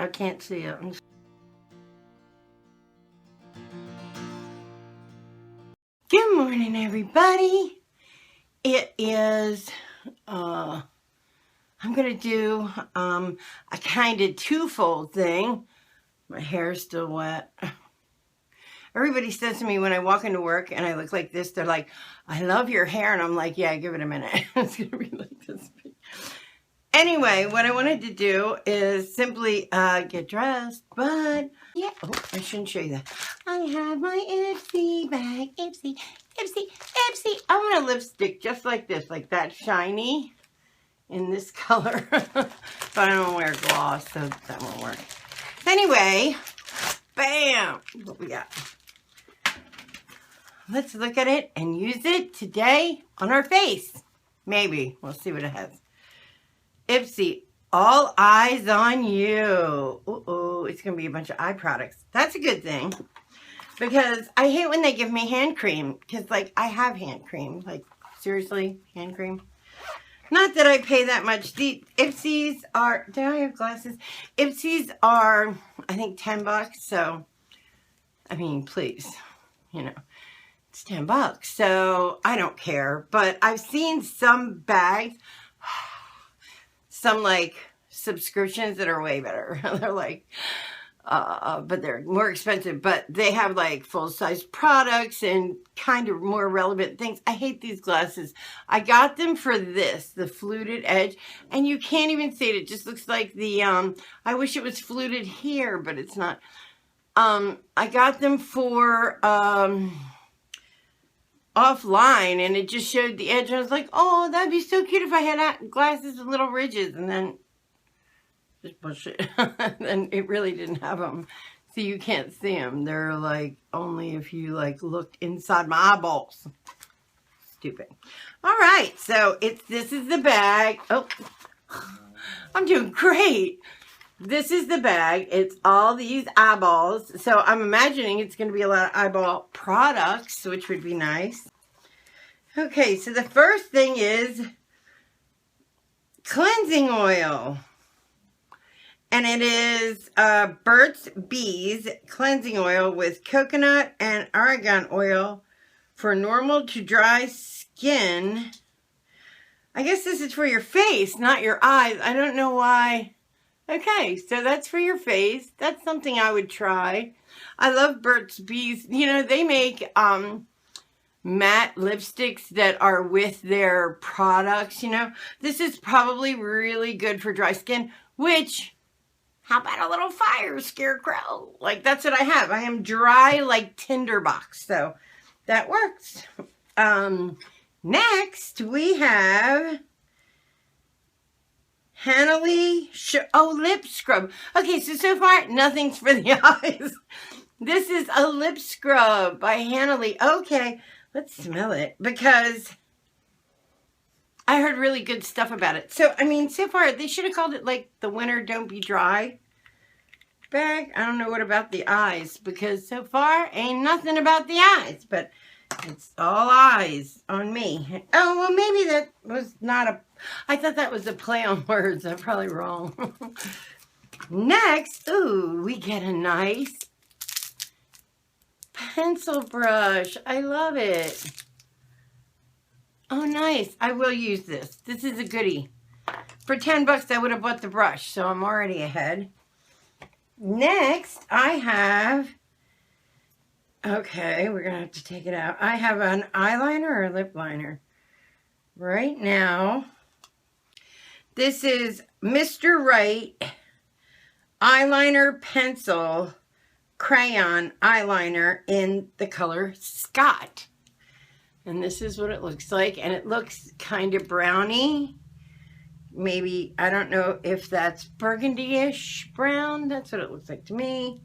I can't see it. Good morning, everybody. It is, I'm going to do a kind of twofold thing. My hair is still wet. Everybody says to me when I walk into work and I look like this, they're like, I love your hair. And I'm like, yeah, give it a minute. It's going to be like this. Anyway, what I wanted to do is simply get dressed, but yeah, oh, I shouldn't show you that. I have my Ipsy bag, Ipsy, Ipsy, Ipsy. I want a lipstick just like this, like that shiny in this color, but I don't wear gloss, so that won't work. Anyway, bam, what we got? Let's look at it and use it today on our face. Maybe, we'll see what it has. Ipsy, all eyes on you. Uh-oh, it's going to be a bunch of eye products. That's a good thing. Because I hate when they give me hand cream. Because, like, I have hand cream. Like, seriously, hand cream. Not that I pay that much. The Ipsys are, do I have glasses? Ipsys are, I think, $10. So, I mean, please, you know, it's $10. So, I don't care. But I've seen some bags, some like subscriptions that are way better. They're like, but they're more expensive, but they have like full-size products and kind of more relevant things. I hate these glasses. I got them for this, the fluted edge, and you can't even see it. It just looks like the, I wish it was fluted here, but it's not. I got them for, offline, and it just showed the edge. I was like, oh, that'd be so cute if I had glasses with little ridges, and then just bullshit. And it really didn't have them, so you can't see them. They're like only if you like look inside my eyeballs. Stupid. All right, so this is the bag. Oh, I'm doing great. This is the bag. It's all these eyeballs. So I'm imagining it's going to be a lot of eyeball products, which would be nice. Okay, so the first thing is cleansing oil. And it is Burt's Bees cleansing oil with coconut and argan oil for normal to dry skin. I guess this is for your face, not your eyes. I don't know why. Okay, so that's for your face. That's something I would try. I love Burt's Bees. You know, they make matte lipsticks that are with their products, you know. This is probably really good for dry skin, which, how about a little fire scarecrow? Like, that's what I have. I am dry like tinderbox, so that works. Next, we have Hanley, lip scrub. Okay, so far, nothing's for the eyes. This is a lip scrub by Hanley. Okay, let's smell it, because I heard really good stuff about it. So, I mean, so far, they should have called it, like, the Winter Don't Be Dry bag. I don't know what about the eyes, because so far, ain't nothing about the eyes, but it's all eyes on me. Oh, well, maybe that was not a... I thought that was a play on words. I'm probably wrong. Next, ooh, we get a nice pencil brush. I love it. Oh, nice. I will use this. This is a goodie. For $10, I would have bought the brush, so I'm already ahead. Next, I have... Okay, we're going to have to take it out. I have an eyeliner or a lip liner. Right now, this is Mr. Right eyeliner pencil crayon eyeliner in the color Scott. And this is what it looks like. And it looks kind of browny. Maybe, I don't know if that's burgundy-ish brown. That's what it looks like to me.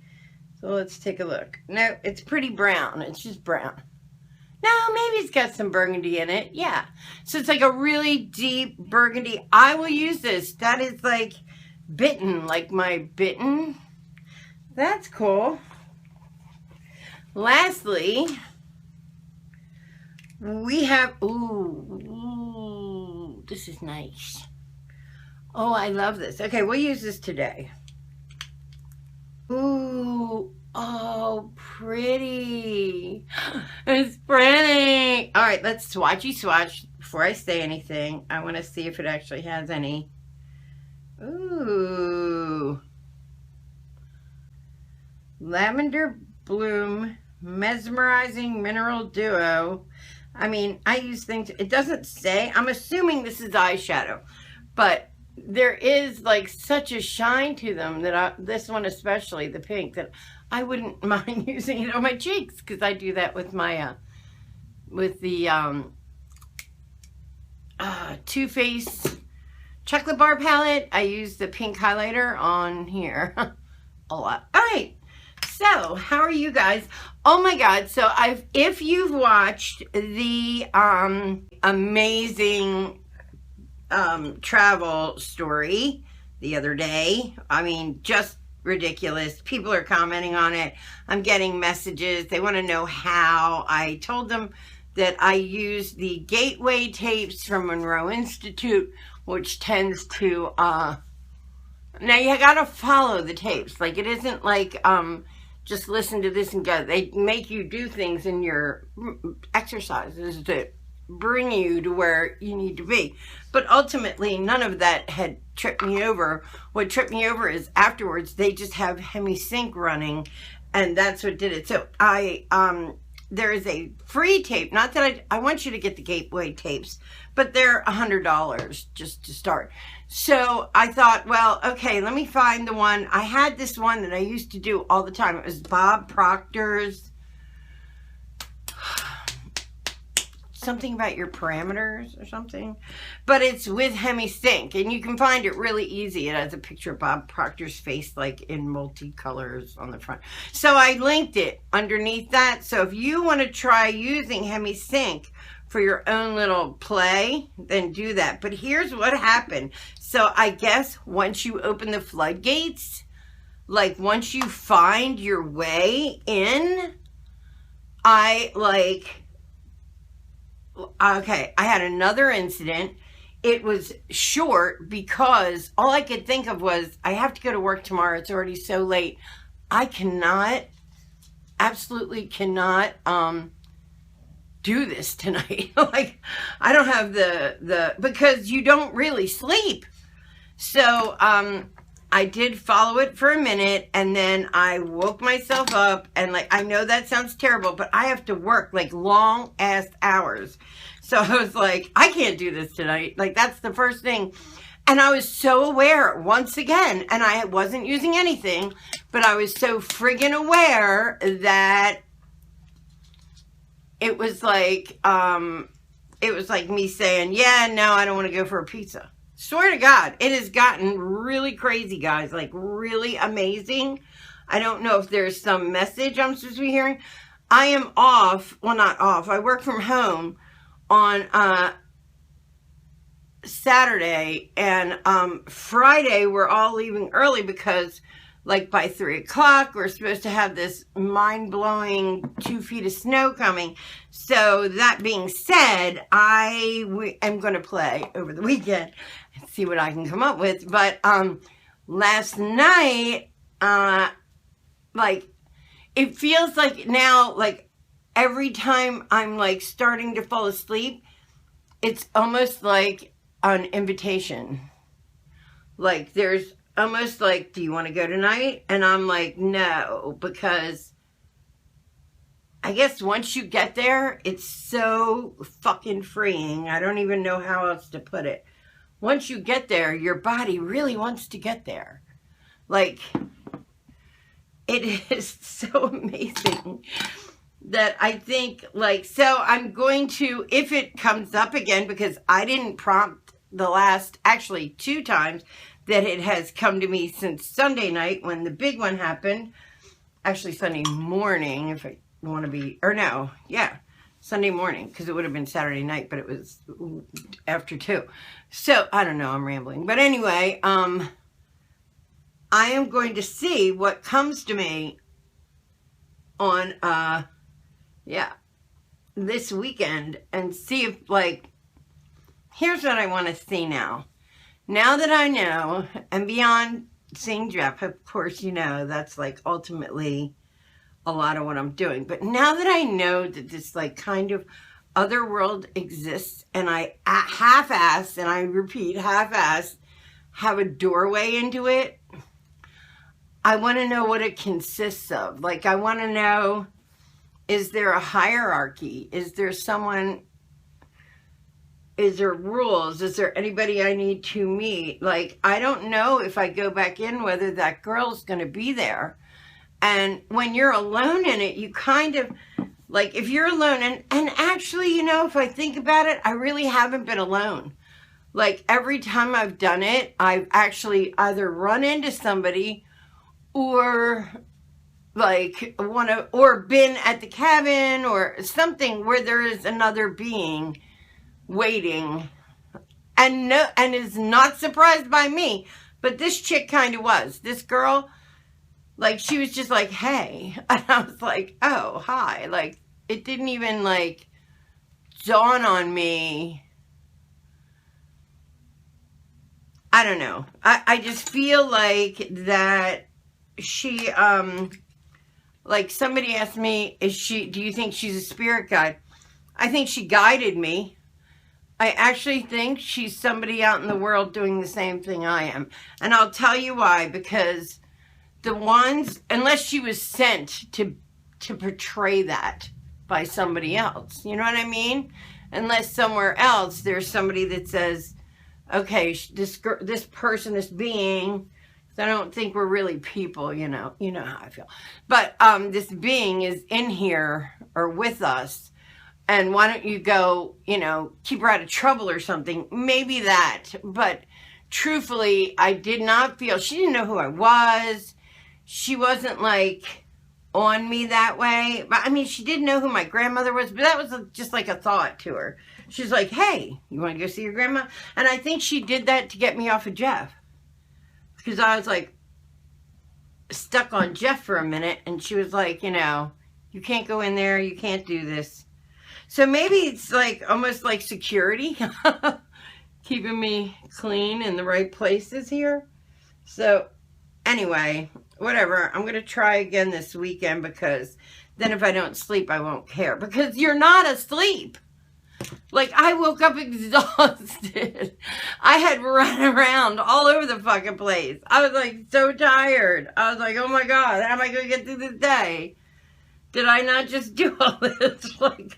So let's take a look. No, it's pretty brown. It's just brown. No, maybe it's got some burgundy in it. Yeah. So it's like a really deep burgundy. I will use this. That is like bitten, like my bitten. That's cool. Lastly, we have, ooh, this is nice. Oh, I love this. Okay, we'll use this today. Oh, pretty. It's pretty. All right, let's swatchy swatch. Before I say anything, I want to see if it actually has any. Ooh. Lavender Bloom Mesmerizing Mineral Duo. I mean, I use things, it doesn't say, I'm assuming this is eyeshadow, but there is like such a shine to them that this one especially, the pink, that I wouldn't mind using it on my cheeks, because I do that with my, with the Too Faced Chocolate Bar palette. I use the pink highlighter on here a lot. All right. So, how are you guys? Oh my God. So, if you've watched the amazing travel story the other day, I mean, just ridiculous. People are commenting on it. I'm getting messages. They want to know how. I told them that I use the Gateway tapes from Monroe Institute, which tends to, now you gotta follow the tapes. Like, it isn't like, just listen to this and go. They make you do things in your exercises that bring you to where you need to be. But ultimately, none of that had tripped me over. What tripped me over is afterwards, they just have HemiSync running, and that's what did it. So there is a free tape. Not that I want you to get the Gateway tapes, but they're $100 just to start. So I thought, well, okay, let me find the one. I had this one that I used to do all the time. It was Bob Proctor's something about your parameters or something, but it's with HemiSync, and you can find it really easy. It has a picture of Bob Proctor's face, like in multicolors on the front. So I linked it underneath that. So if you want to try using HemiSync for your own little play, then do that. But here's what happened. So I guess once you open the floodgates, like once you find your way in, okay, I had another incident. It was short because all I could think of was, I have to go to work tomorrow. It's already so late. I cannot, absolutely cannot, do this tonight. Like, I don't have because you don't really sleep. So, I did follow it for a minute, and then I woke myself up, and like, I know that sounds terrible, but I have to work like long ass hours. So I was like, I can't do this tonight. Like, that's the first thing. And I was so aware once again, and I wasn't using anything, but I was so friggin' aware that it was like me saying, yeah, no, I don't want to go for a pizza. Swear to God, it has gotten really crazy, guys, like really amazing. I don't know if there's some message I'm supposed to be hearing. I am off, well, not off, I work from home on Saturday, and Friday we're all leaving early because like by 3 o'clock, we're supposed to have this mind-blowing 2 feet of snow coming. So that being said, I am going to play over the weekend and see what I can come up with. But last night, like, it feels like now, like, every time I'm like starting to fall asleep, it's almost like an invitation. Like, there's almost like, do you want to go tonight? And I'm like, no, because I guess once you get there, it's so fucking freeing. I don't even know how else to put it. Once you get there, your body really wants to get there. Like, it is so amazing that I think, like, so I'm going to, if it comes up again, because I didn't prompt the last, actually 2 times that it has come to me since Sunday night when the big one happened. Actually, Sunday morning, if I want to be, or no, yeah, Sunday morning, because it would have been Saturday night, but it was after 2. So, I don't know, I'm rambling. But anyway, I am going to see what comes to me on, yeah, this weekend, and see if, like, here's what I want to see now. Now that I know, and beyond seeing Jeff, of course, you know, that's like ultimately a lot of what I'm doing. But now that I know that this like kind of other world exists, and I half-ass, and I repeat, half-ass, have a doorway into it, I want to know what it consists of. Like, I want to know, is there a hierarchy? Is there someone, is there rules? Is there anybody I need to meet? Like, I don't know if I go back in whether that girl's going to be there. And when you're alone in it, you kind of, like, if you're alone, and actually, you know, if I think about it, I really haven't been alone. Like, every time I've done it, I've actually either run into somebody or like or been at the cabin or something where there is another being waiting, and is not surprised by me. But this chick kind of was. This girl, like, she was just like, hey, and I was like, oh, hi. Like, it didn't even like dawn on me. I don't know. I just feel like that she, like, somebody asked me, do you think she's a spirit guide? I think she guided me. I actually think she's somebody out in the world doing the same thing I am. And I'll tell you why, because the ones, unless she was sent to portray that by somebody else, you know what I mean? Unless somewhere else there's somebody that says, okay, this person, this being, I don't think we're really people, you know how I feel. But this being is in here or with us, and why don't you go, you know, keep her out of trouble or something? Maybe that. But truthfully, I did not feel, she didn't know who I was. She wasn't like on me that way. But I mean, she did know who my grandmother was, but that was just like a thought to her. She's like, hey, you want to go see your grandma? And I think she did that to get me off of Jeff. Because I was like stuck on Jeff for a minute, and she was like, you know, you can't go in there, you can't do this. So maybe it's like almost like security, keeping me clean in the right places here. So anyway, whatever. I'm going to try again this weekend, because then if I don't sleep, I won't care. Because you're not asleep. Like, I woke up exhausted. I had run around all over the fucking place. I was like so tired. I was like, oh my God, how am I going to get through this day? Did I not just do all this? Like,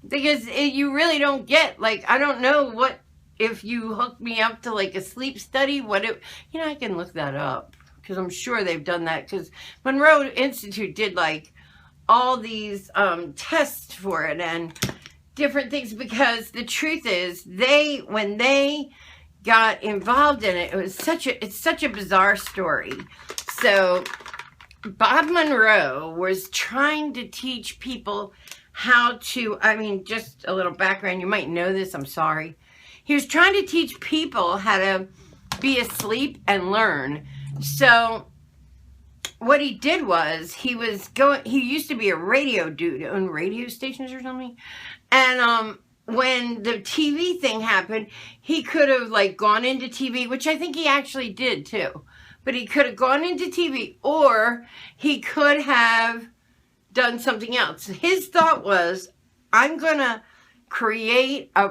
because you really don't get, like, I don't know what, if you hook me up to like a sleep study, you know, I can look that up, because I'm sure they've done that, because Monroe Institute did like all these tests for it and different things, because the truth is, when they got involved in it, it's such a bizarre story. So Bob Monroe was trying to teach people how to, I mean, just a little background, you might know this, I'm sorry. He was trying to teach people how to be asleep and learn. So what he did was, he used to be a radio dude, owned radio stations or something. And when the TV thing happened, he could have like gone into TV, which I think he actually did too. But he could have gone into TV, or he could have done something else. His thought was, I'm going to create a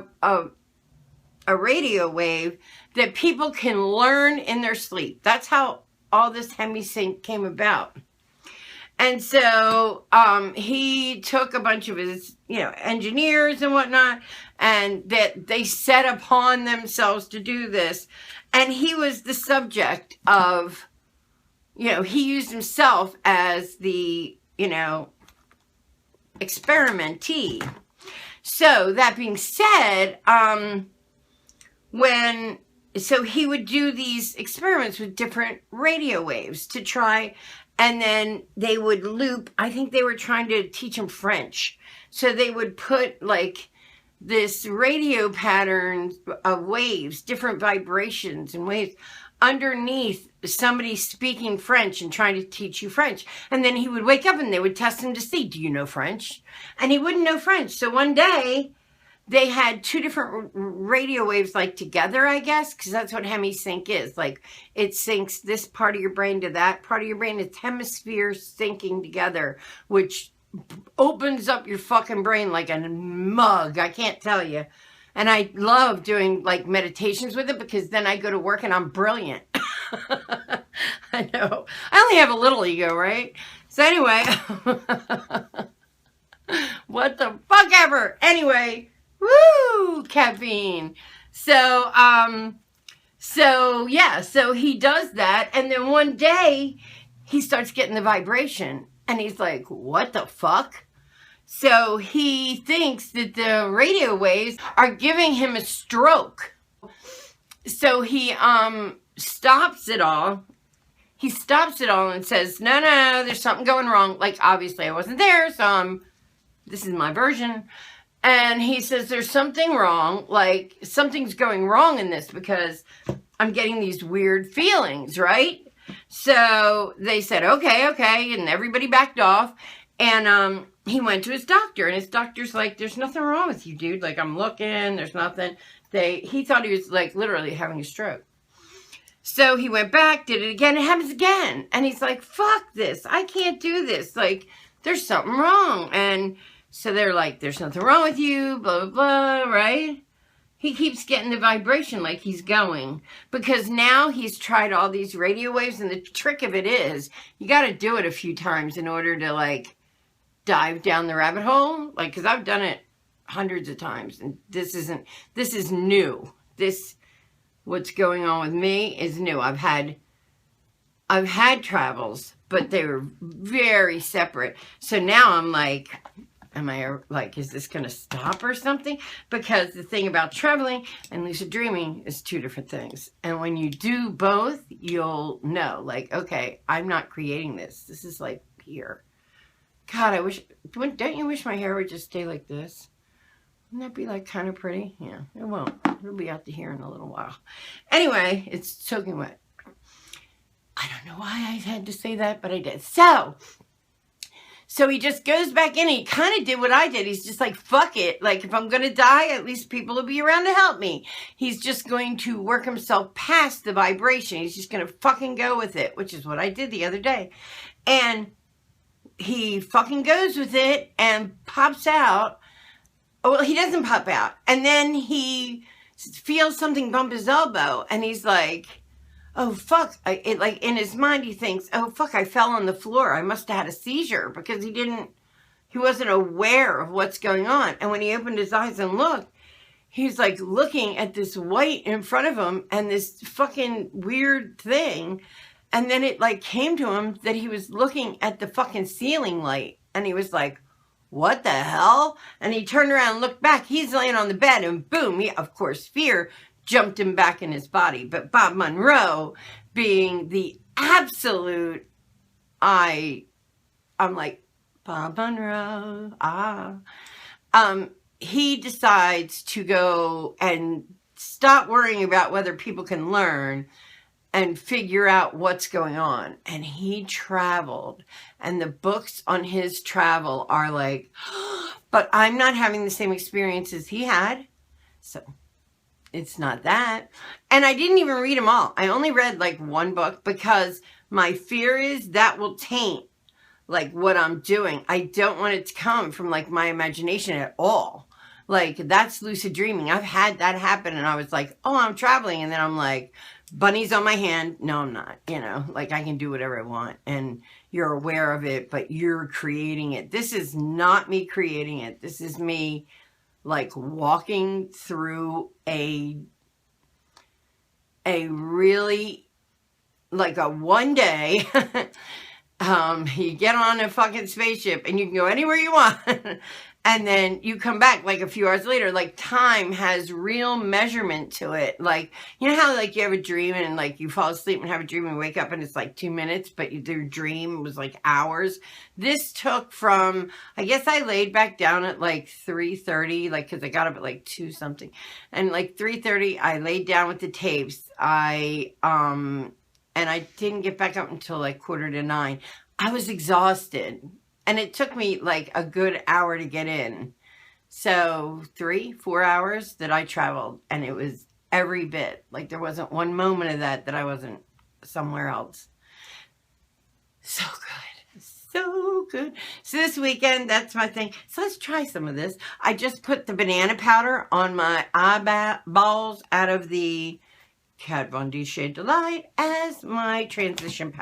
radio wave that people can learn in their sleep. That's how all this hemisync came about. And so he took a bunch of his, you know, engineers and whatnot, and that they set upon themselves to do this. And he was the subject of, you know, he used himself as the, you know, experimentee. So that being said, so he would do these experiments with different radio waves to try, and then they would loop, I think they were trying to teach him French. So they would put like this radio pattern of waves, different vibrations and waves, underneath somebody speaking French and trying to teach you French. And then he would wake up and they would test him to see, do you know French? And he wouldn't know French. So one day they had two different radio waves like together, I guess, because that's what hemisync is. Like it syncs this part of your brain to that part of your brain. It's hemispheres syncing together, which opens up your fucking brain like a mug. I can't tell you. And I love doing like meditations with it because then I go to work and I'm brilliant. I know. I only have a little ego, right? So anyway, what the fuck ever. Anyway, woo, caffeine. So yeah, so he does that. And then one day he starts getting the vibration and he's like, what the fuck? So he thinks that the radio waves are giving him a stroke. So he stops it all. He stops it all and says, no, there's something going wrong. Like, obviously I wasn't there, so this is my version. And he says, there's something wrong. Like, something's going wrong in this because I'm getting these weird feelings, right? So they said, okay. And everybody backed off. And he went to his doctor. And his doctor's like, there's nothing wrong with you, dude. Like, I'm looking. There's nothing. He thought he was, like, literally having a stroke. So he went back, did it again. It happens again. And he's like, fuck this. I can't do this. Like, there's something wrong. And so they're like, there's nothing wrong with you, blah, blah, blah, right? He keeps getting the vibration like he's going. Because now he's tried all these radio waves. And the trick of it is, you got to do it a few times in order to, like, dive down the rabbit hole. Like, because I've done it hundreds of times. And this is new. What's going on with me is new. I've had travels, but they were very separate. So now I'm like, is this going to stop or something? Because the thing about traveling and lucid dreaming is two different things. And when you do both, you'll know, like, okay, I'm not creating this. This is like here. God, don't you wish my hair would just stay like this? Wouldn't that be like kind of pretty? Yeah, it won't. It'll be out to here in a little while. Anyway, it's soaking wet. I don't know why I had to say that, but I did. So he just goes back in and he kind of did what I did. He's just like, fuck it. Like, if I'm going to die, at least people will be around to help me. He's just going to work himself past the vibration. He's just going to fucking go with it, which is what I did the other day. And he fucking goes with it and pops out. Well, he doesn't pop out. And then he feels something bump his elbow. And he's like, oh, fuck. Like in his mind, he thinks, oh, fuck, I fell on the floor. I must have had a seizure because he wasn't aware of what's going on. And when he opened his eyes and looked, he's like looking at this white in front of him and this fucking weird thing. And then it like came to him that he was looking at the fucking ceiling light. And he was like, what the hell? And he turned around and looked back. He's laying on the bed and boom, of course, fear jumped him back in his body. But Bob Monroe being the absolute, I'm like, Bob Monroe, he decides to go and stop worrying about whether people can learn and figure out what's going on. And he traveled. And the books on his travel are like, but I'm not having the same experiences he had. So it's not that. And I didn't even read them all. I only read like one book because my fear is that will taint like what I'm doing. I don't want it to come from like my imagination at all. Like that's lucid dreaming. I've had that happen and I was like, oh, I'm traveling. And then I'm like, bunny's on my hand. No, I'm not. You know, like I can do whatever I want and you're aware of it, but you're creating it. This is not me creating it. This is me like walking through a really like a one day, you get on a fucking spaceship and you can go anywhere you want. And then you come back like a few hours later, like time has real measurement to it. Like, you know how like you have a dream and like you fall asleep and have a dream and wake up and it's like 2 minutes, but your dream was like hours. This took from, I guess I laid back down at like 3:30, like, cause I got up at like 2 something. And like 3:30, I laid down with the tapes. And I didn't get back up until like 8:45. I was exhausted. And it took me like a good hour to get in. So 3-4 hours that I traveled, and it was every bit. Like there wasn't one moment of that I wasn't somewhere else. So good. So good. So this weekend, that's my thing. So let's try some of this. I just put the banana powder on my eyeballs out of the Kat Von D Shade Delight as my transition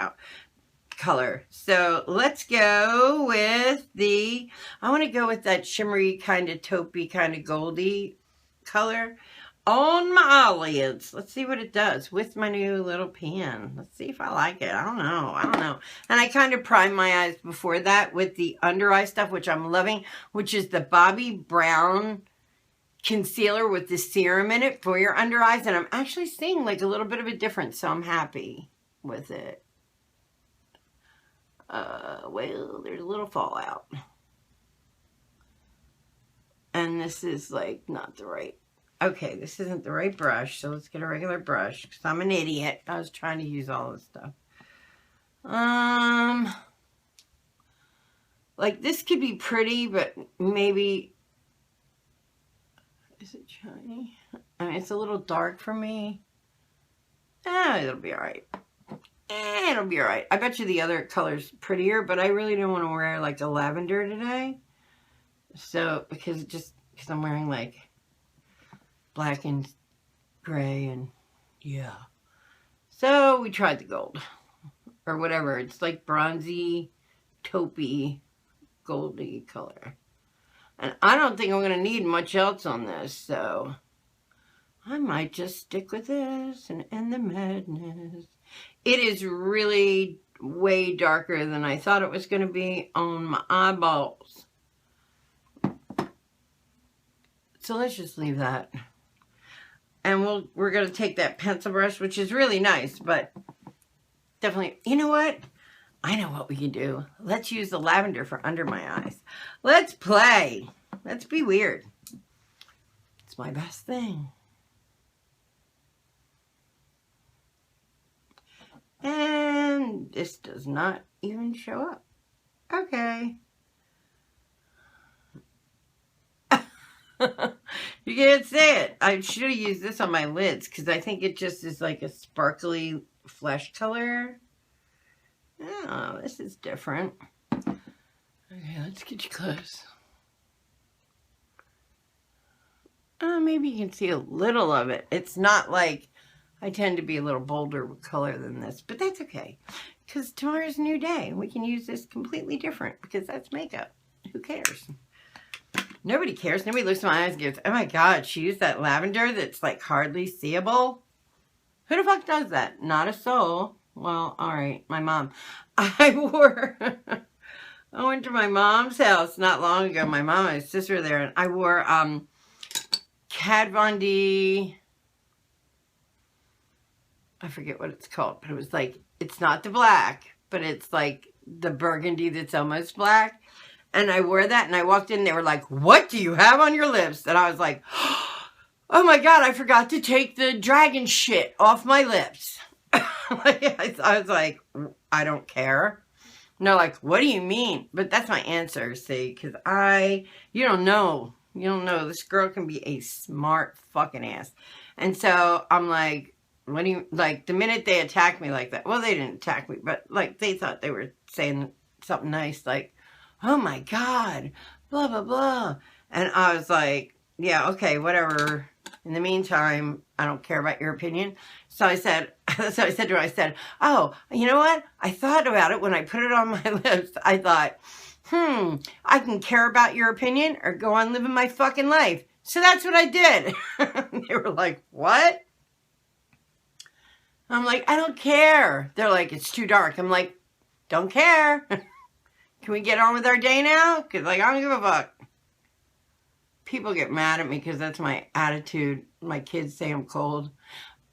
color. So let's go with I want to go with that shimmery kind of taupey kind of goldy color on my eyelids. Let's see what it does with my new little pen. Let's see if I like it. I don't know. And I kind of primed my eyes before that with the under eye stuff, which I'm loving, which is the Bobbi Brown concealer with the serum in it for your under eyes. And I'm actually seeing like a little bit of a difference, so I'm happy with it. Well, there's a little fallout. And this is like not the right. Okay, this isn't the right brush, so let's get a regular brush because I'm an idiot. I was trying to use all this stuff. Like this could be pretty, but maybe, is it shiny? I mean, it's a little dark for me. It'll be all right. It'll be all right. I bet you the other color's prettier, but I really don't want to wear like a lavender today. So, because I'm wearing like black and gray and yeah. So we tried the gold or whatever. It's like bronzy, taupey, goldy color. And I don't think I'm going to need much else on this, so I might just stick with this and end the madness. It is really way darker than I thought it was going to be on my eyeballs. So let's just leave that. And we're going to take that pencil brush, which is really nice, but definitely, you know what? I know what we can do. Let's use the lavender for under my eyes. Let's play. Let's be weird. It's my best thing. And this does not even show up. Okay. You can't see it. I should have used this on my lids because I think it just is like a sparkly flesh color. Oh, this is different. Okay, let's get you close. Maybe you can see a little of it. It's not like, I tend to be a little bolder with color than this, but that's okay. Because tomorrow's a new day and we can use this completely different because that's makeup. Who cares? Nobody cares. Nobody looks at my eyes and goes, oh my God, she used that lavender that's like hardly seeable. Who the fuck does that? Not a soul. Well, all right, my mom. I went to my mom's house not long ago. My mom and my sister were there, and I wore Kat Von D. I forget what it's called, but it was like, it's not the black, but it's like the burgundy that's almost black. And I wore that, and I walked in, they were like, what do you have on your lips? And I was like, oh my God, I forgot to take the dragon shit off my lips. I was like, I don't care. And they're like, what do you mean? But that's my answer, see, because you don't know. You don't know. This girl can be a smart fucking ass. And so I'm like, what do you, like, the minute they attacked me like that, well, they didn't attack me, but like, they thought they were saying something nice, like, oh my God, blah, blah, blah. And I was like, yeah, okay, whatever. In the meantime, I don't care about your opinion. So I said, I said, oh, you know what? I thought about it when I put it on my lips. I thought, I can care about your opinion or go on living my fucking life. So that's what I did. They were like, what? I'm like, I don't care. They're like, it's too dark. I'm like, don't care. Can we get on with our day now? Because, like, I don't give a fuck. People get mad at me because that's my attitude. My kids say I'm cold.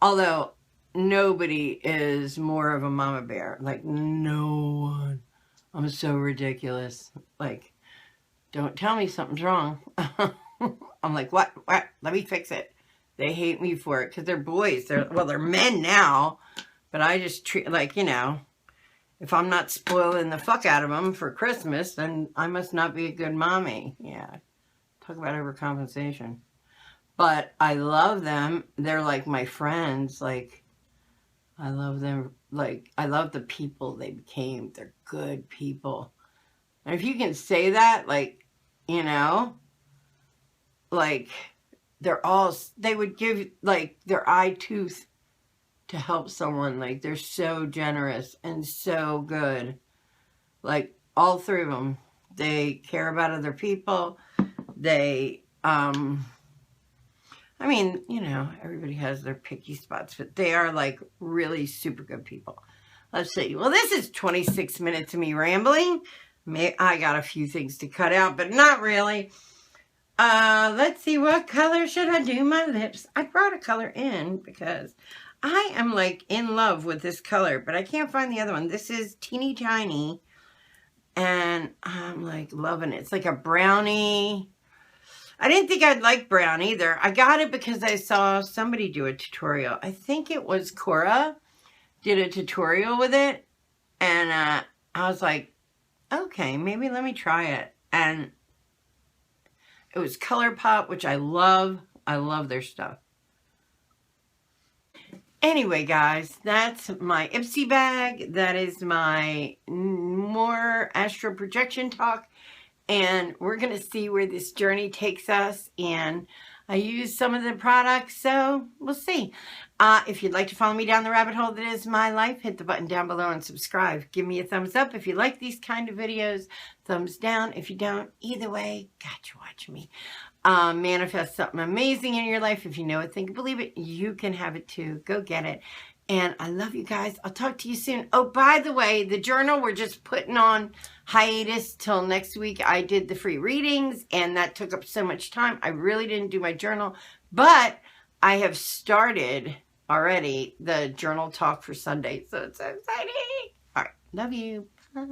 Although, nobody is more of a mama bear. Like, no one. I'm so ridiculous. Like, don't tell me something's wrong. I'm like, what? Let me fix it. They hate me for it because they're boys. They're men now. But I just treat, like, you know, if I'm not spoiling the fuck out of them for Christmas, then I must not be a good mommy. Yeah. Talk about overcompensation. But I love them. They're like my friends. Like, I love them. Like, I love the people they became. They're good people. And if you can say that, like, you know, like, they would give, like, their eye tooth to help someone. Like, they're so generous and so good. Like, all three of them. They care about other people. They, I mean, you know, everybody has their picky spots, but they are, like, really super good people. Let's see. Well, this is 26 minutes of me rambling. I got a few things to cut out, but not really. Let's see. What color should I do my lips? I brought a color in because I am, like, in love with this color, but I can't find the other one. This is Teeny Tiny, and I'm, like, loving it. It's like a brownie. I didn't think I'd like brown either. I got it because I saw somebody do a tutorial. I think it was Cora did a tutorial with it. And I was like, okay, maybe let me try it. And it was ColourPop, which I love. I love their stuff. Anyway, guys, that's my ipsy bag. That is my More Astral Projection Talk. And we're going to see where this journey takes us. And I use some of the products, so we'll see. If you'd like to follow me down the rabbit hole that is my life, hit the button down below and subscribe. Give me a thumbs up if you like these kind of videos. Thumbs down if you don't. Either way, got you watching me. Manifest something amazing in your life. If you know it, think, believe it, you can have it too. Go get it. And I love you guys. I'll talk to you soon. Oh, by the way, the journal we're just putting on hiatus till next week. I did the free readings, and that took up so much time. I really didn't do my journal, but I have started already the journal talk for Sunday, so it's so exciting. All right. Love you. Bye.